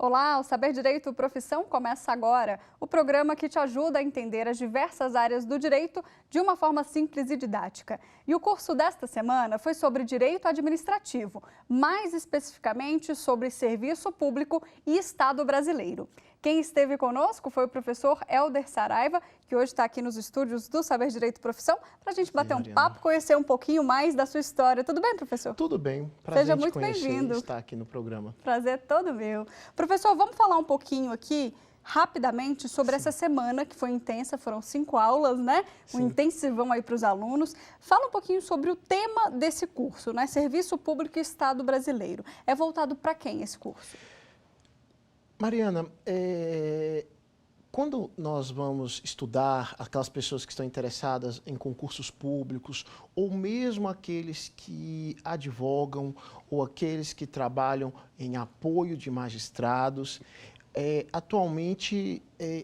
Olá, o Saber Direito Profissão começa agora. O programa que te ajuda a entender as diversas áreas do direito de uma forma simples e didática. E o curso desta semana foi sobre direito administrativo, mais especificamente sobre serviço público e Estado brasileiro. Quem esteve conosco foi o professor Helder Saraiva, que hoje está aqui nos estúdios do Saber Direito Profissão, para a gente bater um papo, conhecer um pouquinho mais da sua história. Tudo bem, professor? Tudo bem. Prazer Seja te muito conhecer bem-vindo. e estar aqui no programa. Prazer todo meu. Professor, vamos falar um pouquinho aqui, rapidamente, sobre essa semana que foi intensa, foram 5 aulas, né? Um intensivão aí para os alunos. Fala um pouquinho sobre o tema desse curso, né? Serviço Público e Estado Brasileiro. É voltado para quem esse curso? Mariana, quando nós vamos estudar aquelas pessoas que estão interessadas em concursos públicos, ou mesmo aqueles que advogam, ou aqueles que trabalham em apoio de magistrados, atualmente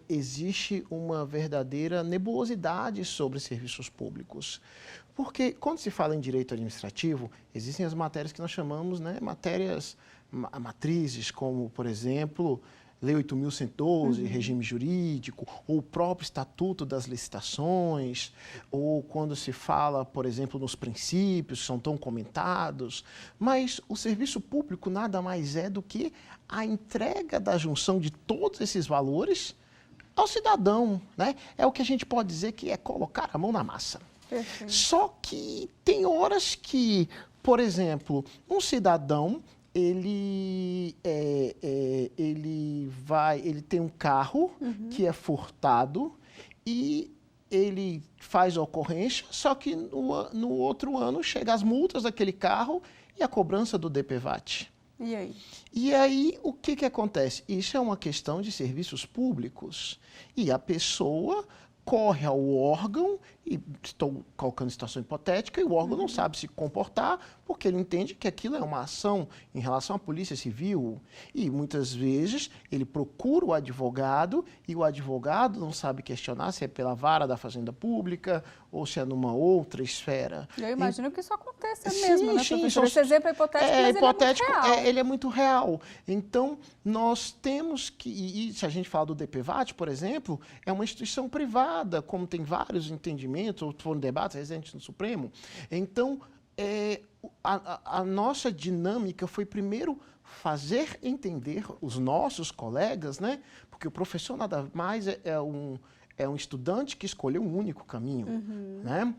existe uma verdadeira nebulosidade sobre serviços públicos. Porque quando se fala em direito administrativo, existem as matérias que nós chamamos, né, matérias matrizes, como, por exemplo, Lei 8.112, regime jurídico, ou o próprio Estatuto das Licitações, ou quando se fala, por exemplo, nos princípios, que são tão comentados. Mas o serviço público nada mais é do que a entrega da junção de todos esses valores ao cidadão, né? É o que a gente pode dizer que é colocar a mão na massa. Perfeito. Só que tem horas que, por exemplo, um cidadão ele tem um carro que é furtado e ele faz a ocorrência, só que no outro ano chega as multas daquele carro e a cobrança do DPVAT. E aí? E aí, o que acontece? Isso é uma questão de serviços públicos. E a pessoa corre ao órgão, e estou colocando situação hipotética, e o órgão não sabe se comportar, porque ele entende que aquilo é uma ação em relação à Polícia Civil. E muitas vezes ele procura o advogado, e o advogado não sabe questionar se é pela vara da Fazenda Pública ou se é numa outra esfera. Eu imagino que isso aconteça mesmo, né, Sim, professor? Esse exemplo é hipotético, mas hipotético, ele é muito real. ele é muito real. Então, nós temos que, e se a gente fala do DPVAT, por exemplo, é uma instituição privada, como tem vários entendimentos, ou foram debates recentes no Supremo. Então, a nossa dinâmica foi primeiro fazer entender os nossos colegas, né? Porque o professor nada mais é um estudante que escolheu um único caminho, né?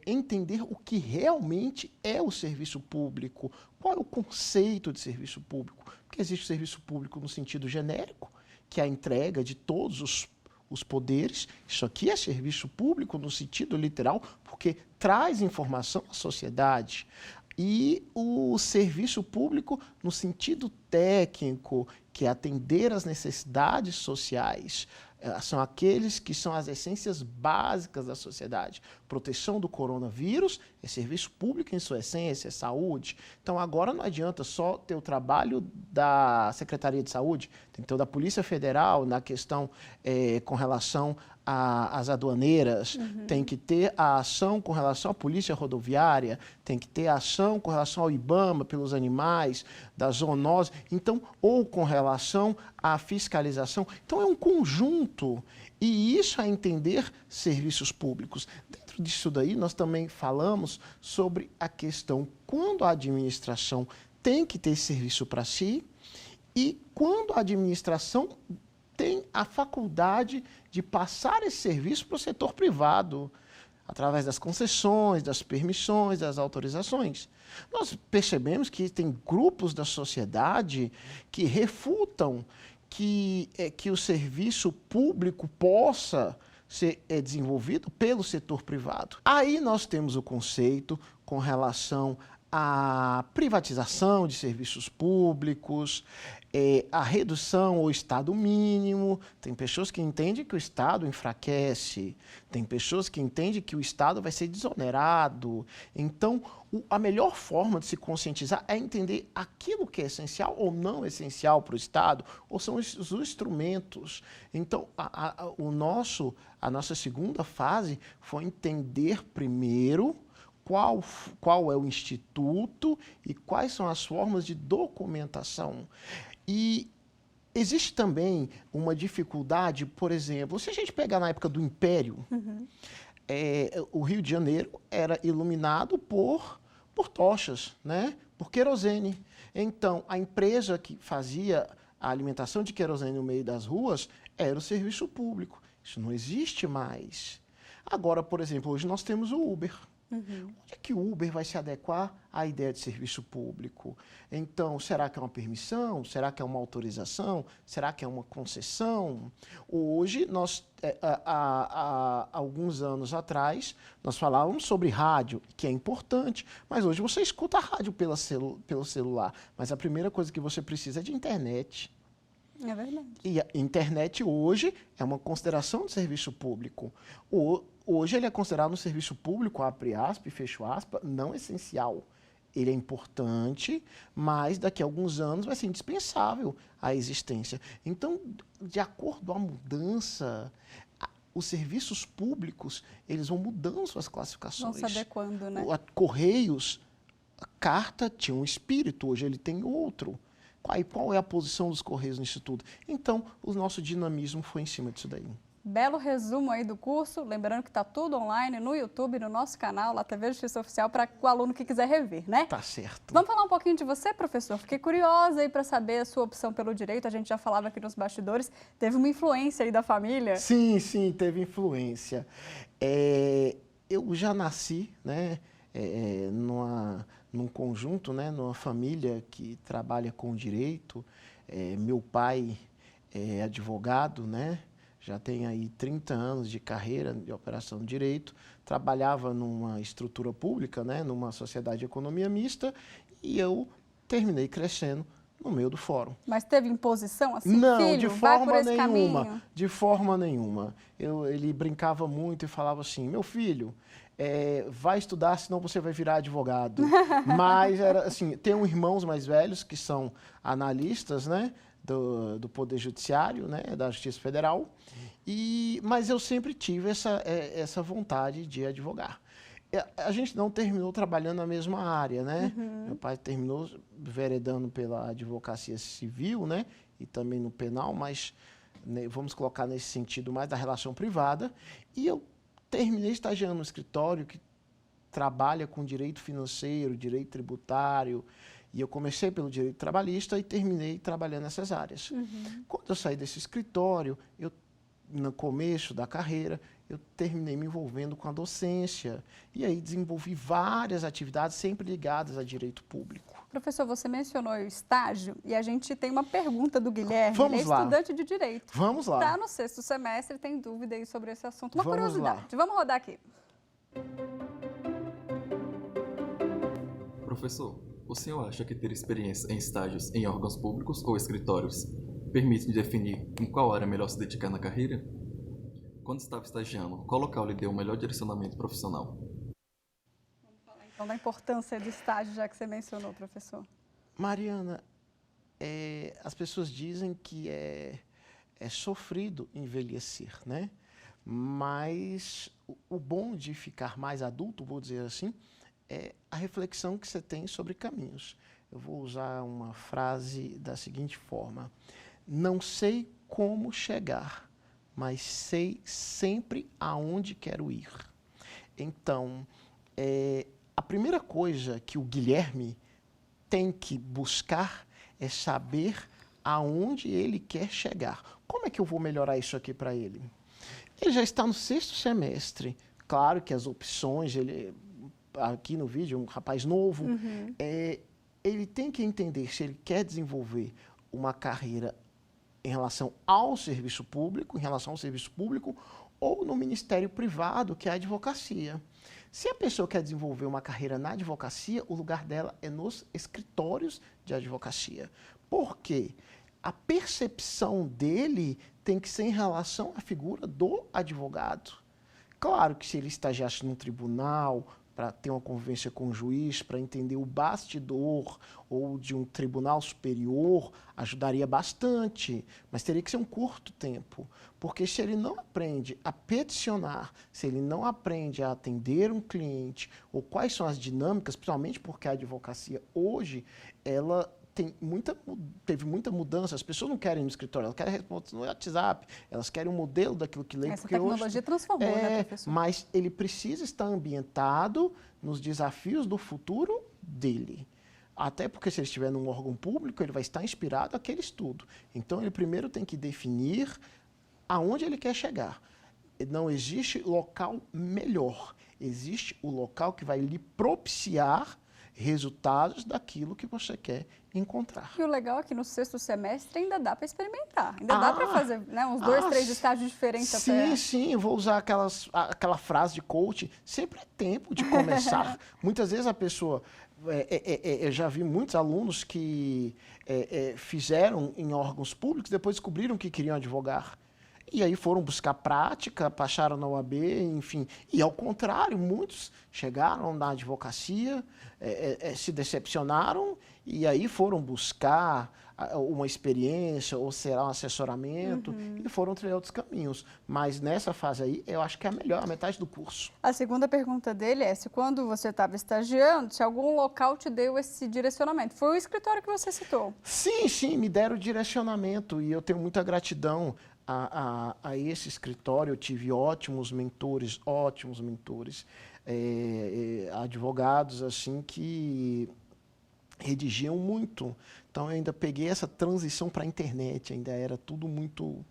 Entender o que realmente é o serviço público, qual é o conceito de serviço público. Porque existe o serviço público no sentido genérico, que é a entrega de todos os poderes. Isso aqui é serviço público no sentido literal, porque traz informação à sociedade. E o serviço público no sentido técnico, que é atender às necessidades sociais. São aqueles que são as essências básicas da sociedade. Proteção do coronavírus é serviço público em sua essência, é saúde. Então agora não adianta só ter o trabalho da Secretaria de Saúde, tem que ter o da Polícia Federal na questão com relação às aduaneiras, tem que ter a ação com relação à Polícia Rodoviária, tem que ter a ação com relação ao IBAMA pelos animais, da zoonose, então, ou com relação à fiscalização. Então é um conjunto, e isso é entender serviços públicos. Dentro disso daí, nós também falamos sobre a questão quando a administração tem que ter serviço para si e quando a administração tem a faculdade de passar esse serviço para o setor privado, através das concessões, das permissões, das autorizações. Nós percebemos que tem grupos da sociedade que refutam que o serviço público possa ser desenvolvido pelo setor privado. Aí nós temos o conceito com relação à privatização de serviços públicos, a redução ao Estado mínimo. Tem pessoas que entendem que o Estado enfraquece, tem pessoas que entendem que o Estado vai ser desonerado. Então, a melhor forma de se conscientizar é entender aquilo que é essencial ou não essencial para o Estado, ou são os instrumentos. Então, a nossa segunda fase foi entender primeiro qual é o instituto e quais são as formas de documentação. E existe também uma dificuldade, por exemplo, se a gente pegar na época do Império, o Rio de Janeiro era iluminado por tochas, né? Por querosene. Então, a empresa que fazia a alimentação de querosene no meio das ruas era o serviço público. Isso não existe mais. Agora, por exemplo, hoje nós temos o Uber. Onde é que o Uber vai se adequar à ideia de serviço público? Então, será que é uma permissão? Será que é uma autorização? Será que é uma concessão? Hoje, há alguns anos atrás, nós falávamos sobre rádio, que é importante, mas hoje você escuta a rádio pelo celular. Mas a primeira coisa que você precisa é de internet. É verdade. E a internet hoje é uma consideração de serviço público. Hoje ele é considerado um serviço público, abre aspas, fecho aspas, não essencial. Ele é importante, mas daqui a alguns anos vai ser indispensável a existência. Então, de acordo à mudança, os serviços públicos, eles vão mudando suas classificações. Vão se adequando, né? Correios, a carta tinha um espírito, hoje ele tem outro. Qual é a posição dos Correios nisso tudo? Então, o nosso dinamismo foi em cima disso daí. Belo resumo aí do curso, lembrando que está tudo online no YouTube, no nosso canal, lá TV Justiça Oficial, para o aluno que quiser rever, né? Tá certo. Vamos falar um pouquinho de você, professor? Fiquei curiosa aí para saber a sua opção pelo direito, a gente já falava aqui nos bastidores, teve uma influência aí da família? Sim, teve influência. Eu já nasci, né, num conjunto, né, numa família que trabalha com direito. Meu pai é advogado, né? Já tem aí 30 anos de carreira de operação de direito, trabalhava numa estrutura pública, né, numa sociedade de economia mista, e eu terminei crescendo no meio do fórum. Mas teve imposição assim? Não, filho, de vai por forma esse nenhuma. caminho? De forma nenhuma. Ele brincava muito e falava assim, meu filho, vai estudar, senão você vai virar advogado. Mas era assim, tenho irmãos mais velhos que são analistas, né, do Poder Judiciário, né, da Justiça Federal, mas eu sempre tive essa vontade de advogar. A gente não terminou trabalhando na mesma área, né? Meu pai terminou veredando pela advocacia civil, né, e também no penal, mas né, vamos colocar nesse sentido mais da relação privada, e eu terminei estagiando no escritório que trabalha com direito financeiro, direito tributário, e eu comecei pelo direito trabalhista e terminei trabalhando nessas áreas. Quando eu saí desse escritório, no começo da carreira, eu terminei me envolvendo com a docência. E aí desenvolvi várias atividades sempre ligadas a direito público. Professor, você mencionou o estágio e a gente tem uma pergunta do Guilherme. Vamos Ele é lá. estudante de direito. Vamos lá. Está no 6º semestre, tem dúvida aí sobre esse assunto. Uma Vamos curiosidade. lá. Vamos rodar aqui. Professor, o senhor acha que ter experiência em estágios em órgãos públicos ou escritórios permite definir em qual área melhor se dedicar na carreira? Quando estava estagiando, qual local lhe deu o melhor direcionamento profissional? Vamos falar então da importância do estágio, já que você mencionou, professor. Mariana, as pessoas dizem que é sofrido envelhecer, né? Mas o bom de ficar mais adulto, vou dizer assim, é a reflexão que você tem sobre caminhos. Eu vou usar uma frase da seguinte forma: não sei como chegar, mas sei sempre aonde quero ir. Então, a primeira coisa que o Guilherme tem que buscar é saber aonde ele quer chegar. Como é que eu vou melhorar isso aqui para ele? Ele já está no 6º semestre. Claro que as opções, aqui no vídeo, um rapaz novo, ele tem que entender se ele quer desenvolver uma carreira em relação ao serviço público, ou no ministério privado, que é a advocacia. Se a pessoa quer desenvolver uma carreira na advocacia, o lugar dela é nos escritórios de advocacia. Por quê? A percepção dele tem que ser em relação à figura do advogado. Claro que se ele estagiasse num tribunal, para ter uma convivência com o juiz, para entender o bastidor ou de um tribunal superior, ajudaria bastante, mas teria que ser um curto tempo, porque se ele não aprende a peticionar, se ele não aprende a atender um cliente, ou quais são as dinâmicas, principalmente porque a advocacia hoje, ela teve muita mudança. As pessoas não querem ir no escritório, elas querem responder no WhatsApp, elas querem um modelo daquilo que lê. Essa tecnologia transformou, né, professor? Mas ele precisa estar ambientado nos desafios do futuro dele. Até porque se ele estiver num órgão público, ele vai estar inspirado àquele estudo. Então, ele primeiro tem que definir aonde ele quer chegar. Não existe local melhor. Existe o local que vai lhe propiciar resultados daquilo que você quer encontrar. E o legal é que no 6º semestre ainda dá para experimentar. Ainda dá para fazer, né, uns 2, 3 estágios diferentes até. Sim, eu vou usar aquela frase de coach. Sempre é tempo de começar. Muitas vezes a pessoa... eu já vi muitos alunos que fizeram em órgãos públicos, depois descobriram que queriam advogar. E aí foram buscar prática, passaram na OAB, enfim. E ao contrário, muitos chegaram na advocacia, se decepcionaram e aí foram buscar uma experiência ou será um assessoramento e foram trilhar outros caminhos. Mas nessa fase aí, eu acho que é a melhor, a metade do curso. A segunda pergunta dele é se quando você estava estagiando, se algum local te deu esse direcionamento. Foi o escritório que você citou? Sim, me deram direcionamento e eu tenho muita gratidão a esse escritório. Eu tive ótimos mentores, advogados assim que redigiam muito. Então, eu ainda peguei essa transição para a internet, ainda era tudo muito...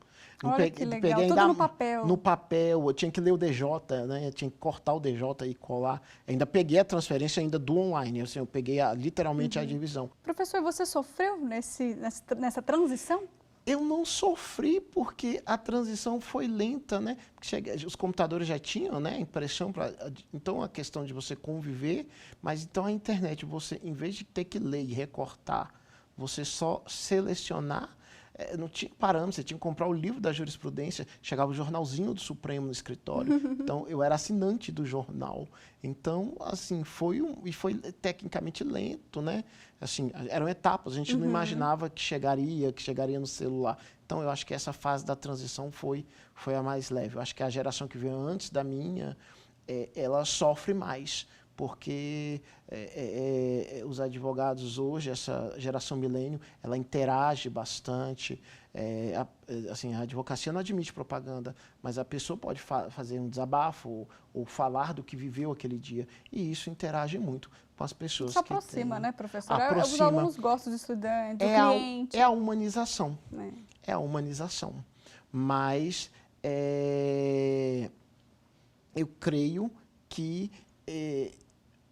Olha que legal, tudo no papel. No papel, eu tinha que ler o DJ, né? Eu tinha que cortar o DJ e colar. Ainda peguei a transferência ainda do online, assim, eu peguei literalmente a divisão. Professor, você sofreu nessa transição? Eu não sofri porque a transição foi lenta, né? Porque os computadores já tinham, né, impressão então a questão de você conviver, mas então a internet, você em vez de ter que ler e recortar, você só selecionar, não tinha parâmetro, você tinha que comprar o livro da jurisprudência, chegava o jornalzinho do Supremo no escritório. Então eu era assinante do jornal. Então, assim, foi tecnicamente lento, né? Assim, eram etapas, a gente não imaginava que chegaria no celular. Então, eu acho que essa fase da transição foi a mais leve. Eu acho que a geração que veio antes da minha, ela sofre mais, porque os advogados hoje, essa geração milênio, ela interage bastante. Assim, a advocacia não admite propaganda, mas a pessoa pode fazer um desabafo ou falar do que viveu aquele dia, e isso interage muito com as pessoas. Isso aproxima, né, professor? Aproxima. Os alunos gostam do estudante, do cliente. É a humanização. É a humanização. Mas eu creio que,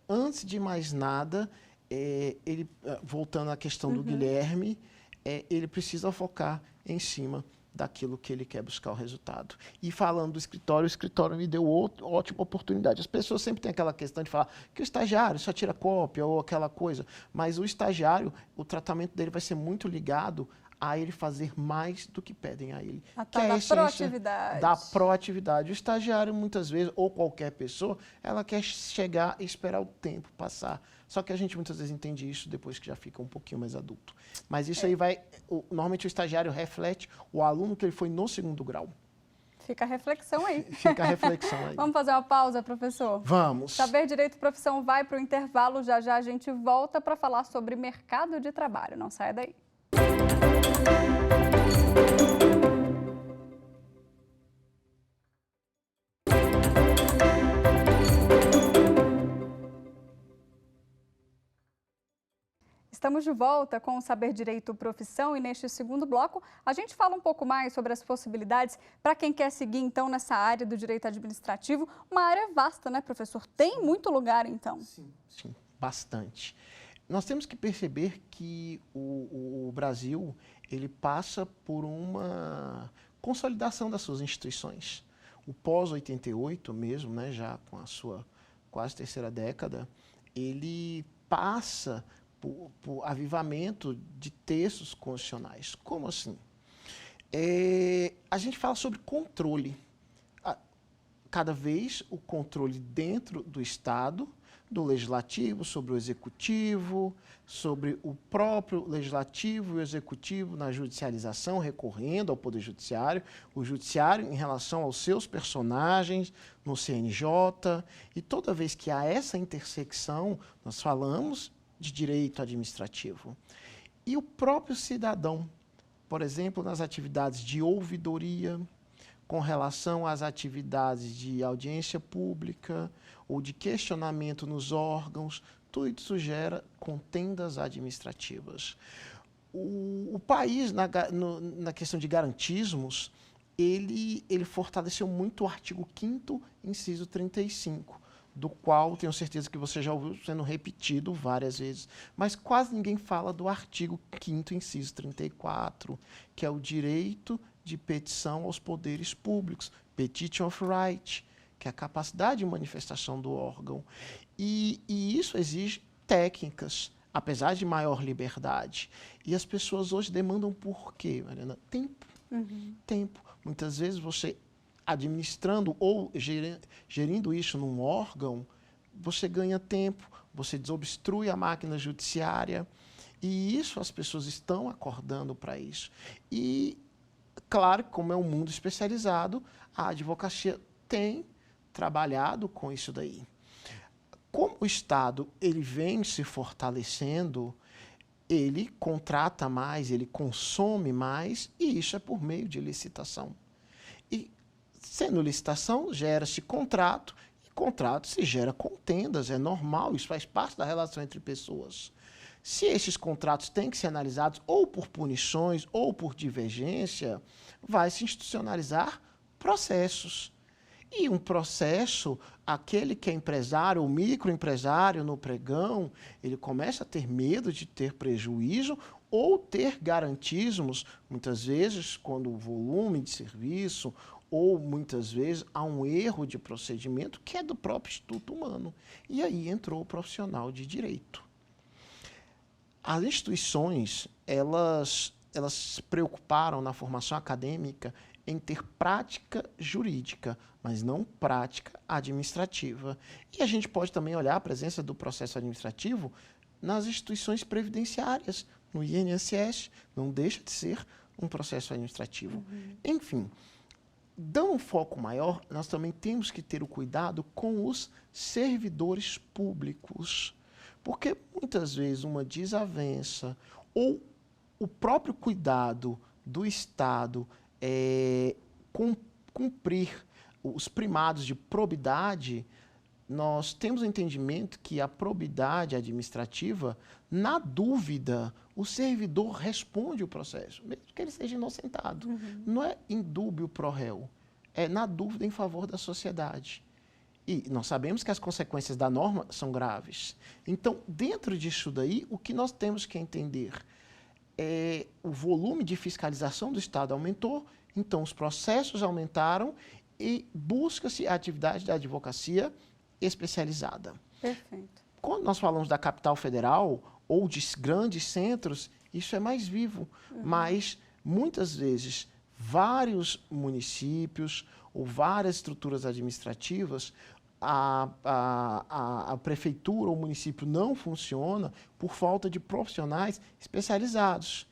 antes de mais nada, voltando à questão do Guilherme, ele precisa focar em cima daquilo que ele quer buscar o resultado. E falando do escritório, o escritório me deu ótima oportunidade. As pessoas sempre têm aquela questão de falar que o estagiário só tira cópia ou aquela coisa, mas o estagiário, o tratamento dele vai ser muito ligado a ele fazer mais do que pedem a ele. Da proatividade. Da proatividade. O estagiário, muitas vezes, ou qualquer pessoa, ela quer chegar e esperar o tempo passar. Só que a gente muitas vezes entende isso depois que já fica um pouquinho mais adulto. Mas isso aí normalmente o estagiário reflete o aluno que ele foi no 2º grau. Fica a reflexão aí. Fica a reflexão aí. Vamos fazer uma pausa, professor? Vamos. Saber Direito e Profissão vai para o intervalo. Já já a gente volta para falar sobre mercado de trabalho. Não saia daí. Estamos de volta com o Saber Direito Profissão e neste segundo bloco a gente fala um pouco mais sobre as possibilidades para quem quer seguir então nessa área do direito administrativo, uma área vasta, né, professor? Tem muito lugar então. Sim, bastante. Nós temos que perceber que o Brasil, ele passa por uma consolidação das suas instituições. O pós-88 mesmo, né, já com a sua quase 3ª década, ele passa por avivamento de textos constitucionais. Como assim? A gente fala sobre controle. Cada vez o controle dentro do Estado, do Legislativo, sobre o Executivo, sobre o próprio Legislativo e o Executivo na judicialização, recorrendo ao Poder Judiciário, o Judiciário em relação aos seus personagens no CNJ, e toda vez que há essa intersecção, nós falamos de direito administrativo. E o próprio cidadão, por exemplo, nas atividades de ouvidoria, com relação às atividades de audiência pública ou de questionamento nos órgãos, tudo isso gera contendas administrativas. O país, na questão de garantismos, ele fortaleceu muito o artigo 5º, inciso 35, do qual tenho certeza que você já ouviu sendo repetido várias vezes, mas quase ninguém fala do artigo 5º, inciso 34, que é o direito de petição aos poderes públicos, petition of right, que é a capacidade de manifestação do órgão. E isso exige técnicas, apesar de maior liberdade. E as pessoas hoje demandam por quê, Mariana? Tempo. Tempo. Muitas vezes você administrando ou gerindo isso num órgão, você ganha tempo, você desobstrui a máquina judiciária, e isso as pessoas estão acordando para isso. E, claro, como é um mundo especializado, a advocacia tem trabalhado com isso daí. Como o Estado ele vem se fortalecendo, ele contrata mais, ele consome mais, e isso é por meio de licitação. E, sendo licitação, gera-se contrato, e contrato se gera contendas, é normal, isso faz parte da relação entre pessoas. Se esses contratos têm que ser analisados ou por punições ou por divergência, vai se institucionalizar processos. E um processo, aquele que é empresário ou microempresário no pregão, ele começa a ter medo de ter prejuízo ou ter garantismos, muitas vezes, quando o volume de serviço, ou muitas vezes há um erro de procedimento que é do próprio Instituto Humano. E aí entrou o profissional de direito. As instituições, elas se preocuparam na formação acadêmica em ter prática jurídica, mas não prática administrativa. E a gente pode também olhar a presença do processo administrativo nas instituições previdenciárias, no INSS, não deixa de ser um processo administrativo. Enfim, dando um foco maior, nós também temos que ter o cuidado com os servidores públicos, porque muitas vezes uma desavença ou o próprio cuidado do Estado cumprir os primados de probidade, nós temos o entendimento que a probidade administrativa, na dúvida, o servidor responde o processo, mesmo que ele seja inocentado. Não é indúbio pro réu, é na dúvida em favor da sociedade. E nós sabemos que as consequências da norma são graves. Então, dentro disso daí, o que nós temos que entender é o volume de fiscalização do Estado aumentou, então os processos aumentaram e busca-se a atividade da advocacia especializada. Perfeito. Quando nós falamos da capital federal ou de grandes centros, isso é mais vivo, mas muitas vezes vários municípios ou várias estruturas administrativas, a prefeitura ou o município não funciona por falta de profissionais especializados.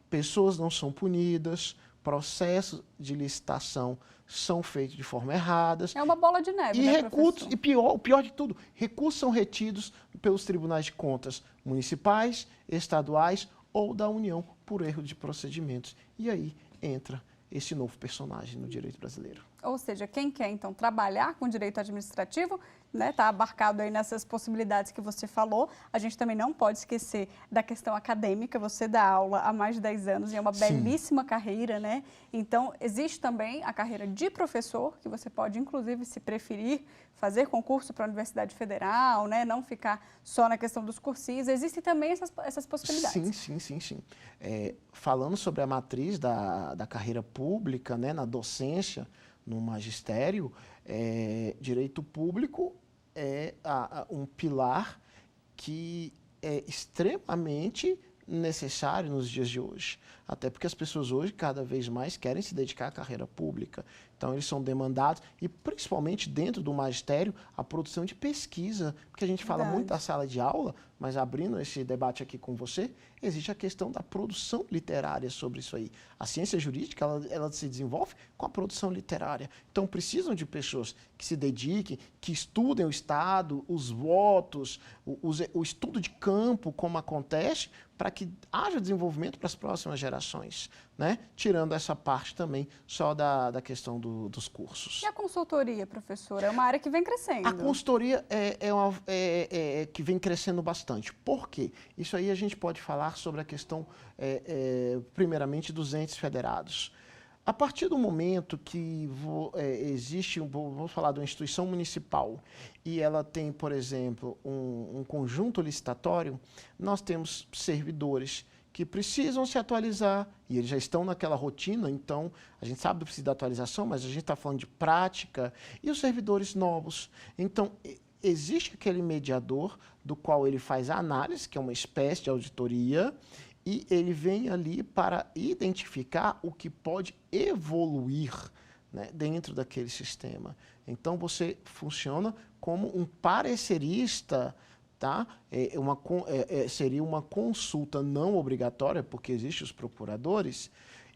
Pessoas não são punidas, processos de licitação são feitos de forma errada. É uma bola de neve, e né, recursos, professor? o pior de tudo, recursos são retidos pelos tribunais de contas municipais, estaduais ou da União por erro de procedimentos. E aí entra esse novo personagem no direito brasileiro. Ou seja, quem quer, então, trabalhar com direito administrativo, né, está abarcado aí nessas possibilidades que você falou. A gente também não pode esquecer da questão acadêmica. Você dá aula há mais de 10 anos e é uma belíssima carreira, né? Então, existe também a carreira de professor, que você pode, inclusive, se preferir, fazer concurso para a Universidade Federal, né? Não ficar só na questão dos cursinhos. Existem também essas possibilidades. Sim. Falando sobre a matriz da carreira pública, né, na docência, no magistério, direito público é um pilar que é extremamente necessário nos dias de hoje. Até porque as pessoas hoje cada vez mais querem se dedicar à carreira pública. Então, eles são demandados, e principalmente dentro do magistério, a produção de pesquisa, porque a gente fala muito da sala de aula, mas abrindo esse debate aqui com você, existe a questão da produção literária sobre isso aí. A ciência jurídica, ela se desenvolve com a produção literária. Então, precisam de pessoas que se dediquem, que estudem o Estado, os votos, o estudo de campo, como acontece, para que haja desenvolvimento para as próximas gerações, né? Tirando essa parte também só da questão dos cursos. E a consultoria, professora? É uma área que vem crescendo. A consultoria que vem crescendo bastante. Por quê? Isso aí a gente pode falar sobre a questão, primeiramente, dos entes federados. A partir do momento que existe, vamos falar de uma instituição municipal, e ela tem, por exemplo, um conjunto licitatório, nós temos servidores que precisam se atualizar, e eles já estão naquela rotina, então a gente sabe que precisa da atualização, mas a gente está falando de prática, e os servidores novos. Então, existe aquele mediador do qual ele faz a análise, que é uma espécie de auditoria, e ele vem ali para identificar o que pode evoluir, né, dentro daquele sistema. Então, você funciona como um parecerista, tá? Seria uma consulta não obrigatória, porque existem os procuradores,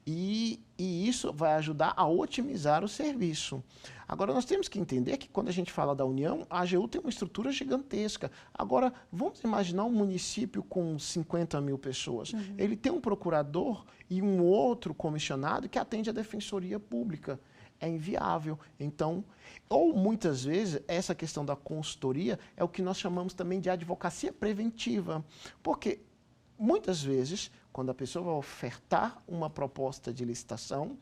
e isso vai ajudar a otimizar o serviço. Agora, nós temos que entender que quando a gente fala da União, a AGU tem uma estrutura gigantesca. Agora, vamos imaginar um município com 50 mil pessoas. Uhum. Ele tem um procurador e um outro comissionado que atende a defensoria pública. É inviável. Então, ou muitas vezes, essa questão da consultoria é o que nós chamamos também de advocacia preventiva. Porque, muitas vezes, quando a pessoa vai ofertar uma proposta de licitação,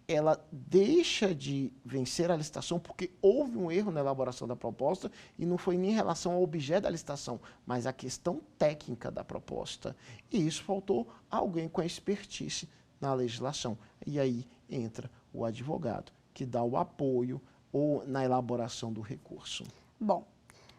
ela deixa de vencer a licitação porque houve um erro na elaboração da proposta e não foi nem em relação ao objeto da licitação, mas à questão técnica da proposta. E isso faltou alguém com expertise na legislação. E aí entra o advogado, que dá o apoio ou na elaboração do recurso. Bom,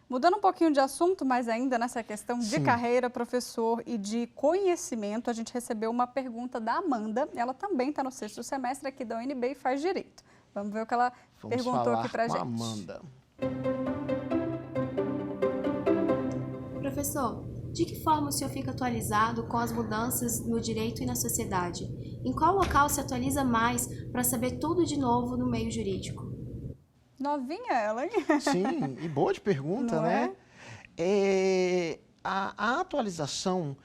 mudando um pouquinho de assunto, mas ainda nessa questão de carreira, professor, e de conhecimento, a gente recebeu uma pergunta da Amanda. Ela também está no 6º semestre aqui da UNB e faz Direito. Vamos ver o que ela perguntou aqui para a gente. Amanda. Professor, de que forma o senhor fica atualizado com as mudanças no direito e na sociedade? Em qual local se atualiza mais para saber tudo de novo no meio jurídico? Novinha ela, hein? Sim, e boa de pergunta, não né? A atualização,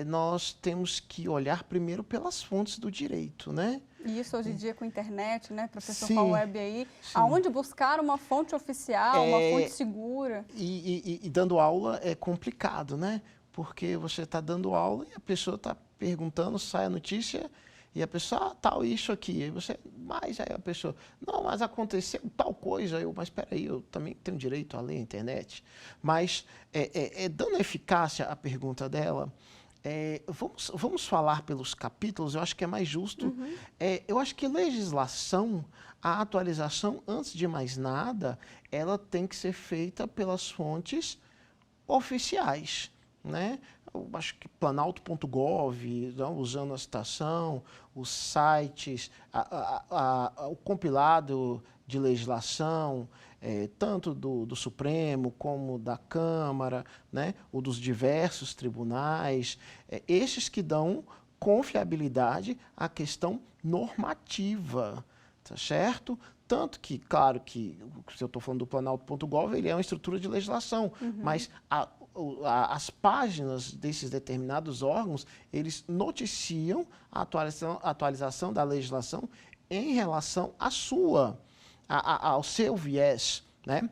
nós temos que olhar primeiro pelas fontes do direito, né? E isso hoje em dia com a internet, né, professor, sim, com a web aí, sim. Aonde buscar uma fonte oficial, uma fonte segura. E dando aula é complicado, né? Porque você está dando aula e a pessoa está perguntando, sai a notícia e a pessoa, tal, isso aqui. E você, mas aí a pessoa, não, mas aconteceu tal coisa. Mas espera aí, eu também tenho direito a ler a internet. Mas, dando eficácia à pergunta dela, vamos falar pelos capítulos, eu acho que é mais justo. Uhum. Eu acho que legislação, a atualização, antes de mais nada, ela tem que ser feita pelas fontes oficiais, né? Eu acho que planalto.gov, usando a citação, os sites, o compilado de legislação, tanto do Supremo como da Câmara, né? O dos diversos tribunais, esses que dão confiabilidade à questão normativa, tá certo? Tanto que, claro que, se eu estou falando do planalto.gov, ele é uma estrutura de legislação, mas as páginas desses determinados órgãos, eles noticiam a atualização da legislação em relação ao seu viés, né?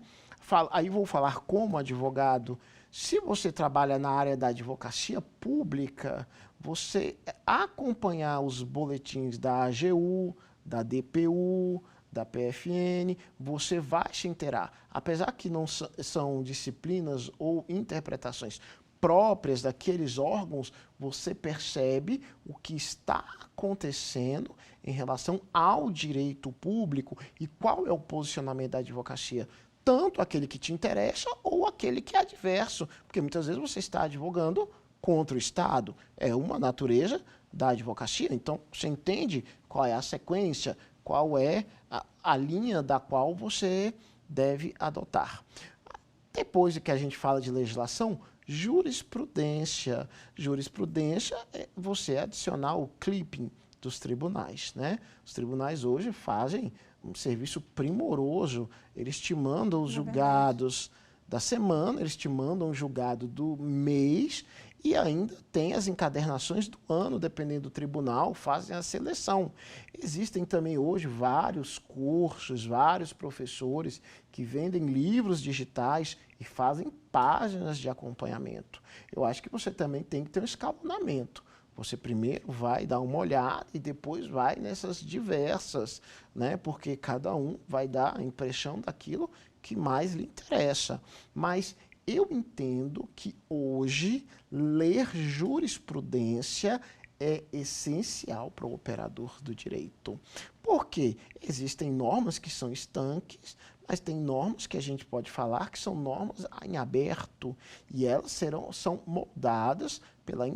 Aí vou falar como advogado. Se você trabalha na área da advocacia pública, você acompanhar os boletins da AGU, da DPU, da PFN, você vai se inteirar. Apesar que não são disciplinas ou interpretações próprias daqueles órgãos, você percebe o que está acontecendo em relação ao direito público e qual é o posicionamento da advocacia, tanto aquele que te interessa ou aquele que é adverso, porque muitas vezes você está advogando contra o Estado. É uma natureza da advocacia, então você entende qual é a sequência, qual é a linha da qual você deve adotar. Depois que a gente fala de legislação, Jurisprudência. Jurisprudência é você adicionar o clipping dos tribunais, né? Os tribunais hoje fazem um serviço primoroso, eles te mandam os julgados da semana, eles te mandam o julgado do mês e ainda tem as encadernações do ano, dependendo do tribunal, fazem a seleção. Existem também hoje vários cursos, vários professores que vendem livros digitais e fazem páginas de acompanhamento. Eu acho que você também tem que ter um escalonamento. Você primeiro vai dar uma olhada e depois vai nessas diversas, né? Porque cada um vai dar a impressão daquilo que mais lhe interessa. Mas eu entendo que hoje ler jurisprudência é essencial para o operador do direito. Porque existem normas que são estanques, mas tem normas que a gente pode falar que são normas em aberto e elas são moldadas pelas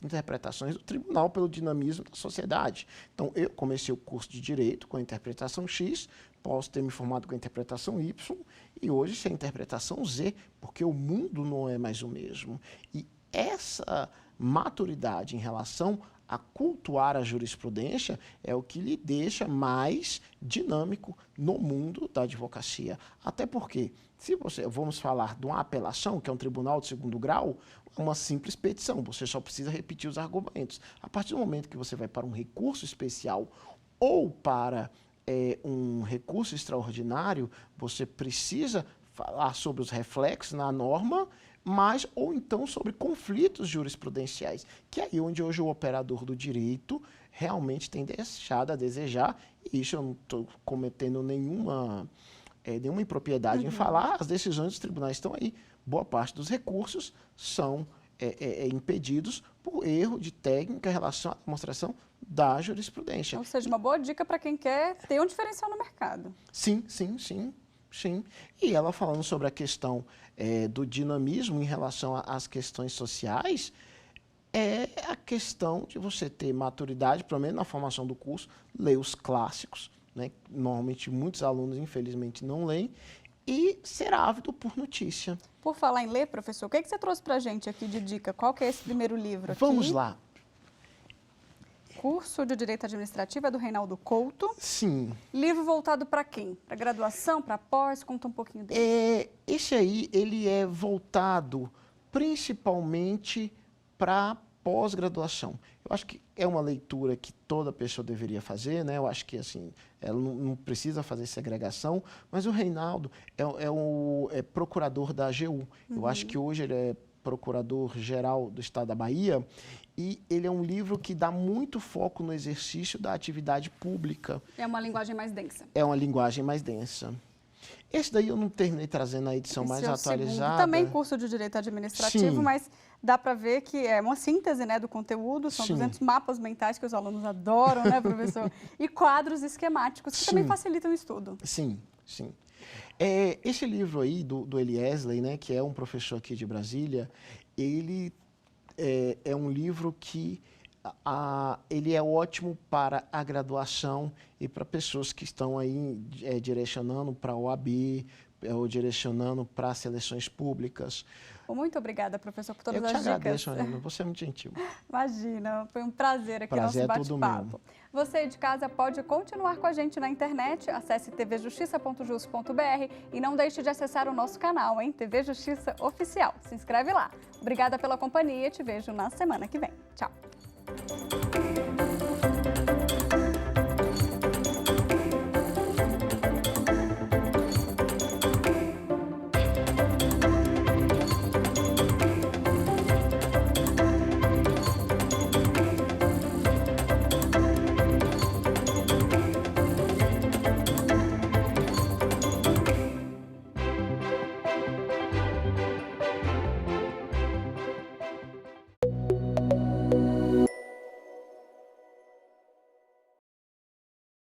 interpretações do tribunal, pelo dinamismo da sociedade. Então, eu comecei o curso de Direito com a interpretação X, posso ter me formado com a interpretação Y e hoje sei a interpretação Z, porque o mundo não é mais o mesmo. E essa maturidade em relação a cultuar a jurisprudência é o que lhe deixa mais dinâmico no mundo da advocacia. Até porque, se vamos falar de uma apelação, que é um tribunal de segundo grau, uma simples petição, você só precisa repetir os argumentos. A partir do momento que você vai para um recurso especial ou para um recurso extraordinário, você precisa falar sobre os reflexos na norma, mas ou então sobre conflitos jurisprudenciais, que é aí onde hoje o operador do direito realmente tem deixado a desejar, e isso eu não estou cometendo nenhuma impropriedade em falar, as decisões dos tribunais estão aí, boa parte dos recursos são impedidos por erro de técnica em relação à demonstração da jurisprudência. Ou seja, uma boa dica para quem quer ter um diferencial no mercado. Sim. E ela falando sobre a questão do dinamismo em relação às questões sociais, é a questão de você ter maturidade, pelo menos na formação do curso, ler os clássicos, né? Normalmente muitos alunos, infelizmente, não leem, e ser ávido por notícia. Por falar em ler, professor, o que você trouxe para a gente aqui de dica? Qual que é esse primeiro livro aqui? Vamos lá. Curso de Direito Administrativo é do Reinaldo Couto. Sim. Livro voltado para quem? Para graduação, para pós? Conta um pouquinho dele. Esse aí, ele é voltado principalmente para pós-graduação. Eu acho que é uma leitura que toda pessoa deveria fazer, né? Eu acho que, assim, ela não precisa fazer segregação, mas o Reinaldo é procurador da AGU. Eu acho que hoje ele é procurador-geral do Estado da Bahia, e ele é um livro que dá muito foco no exercício da atividade pública. É uma linguagem mais densa. É uma linguagem mais densa. Esse daí eu não terminei trazendo a edição mais atualizada. Também curso de Direito Administrativo, Sim. Mas dá para ver que é uma síntese, né, do conteúdo, são 200 mapas mentais que os alunos adoram, né, professor? E quadros esquemáticos que também facilitam o estudo. Sim. Esse livro aí do Eliesley, né, que é um professor aqui de Brasília, ele é um livro que ele é ótimo para a graduação e para pessoas que estão aí direcionando para a OAB, ou direcionando para seleções públicas. Muito obrigada, professor, por todas as dicas. Eu te agradeço, Ana. Você é muito gentil. Imagina, foi um prazer aqui nosso bate-papo. Você de casa pode continuar com a gente na internet. Acesse tvjustiça.jus.br e não deixe de acessar o nosso canal, hein? TV Justiça Oficial. Se inscreve lá. Obrigada pela companhia e te vejo na semana que vem. Tchau.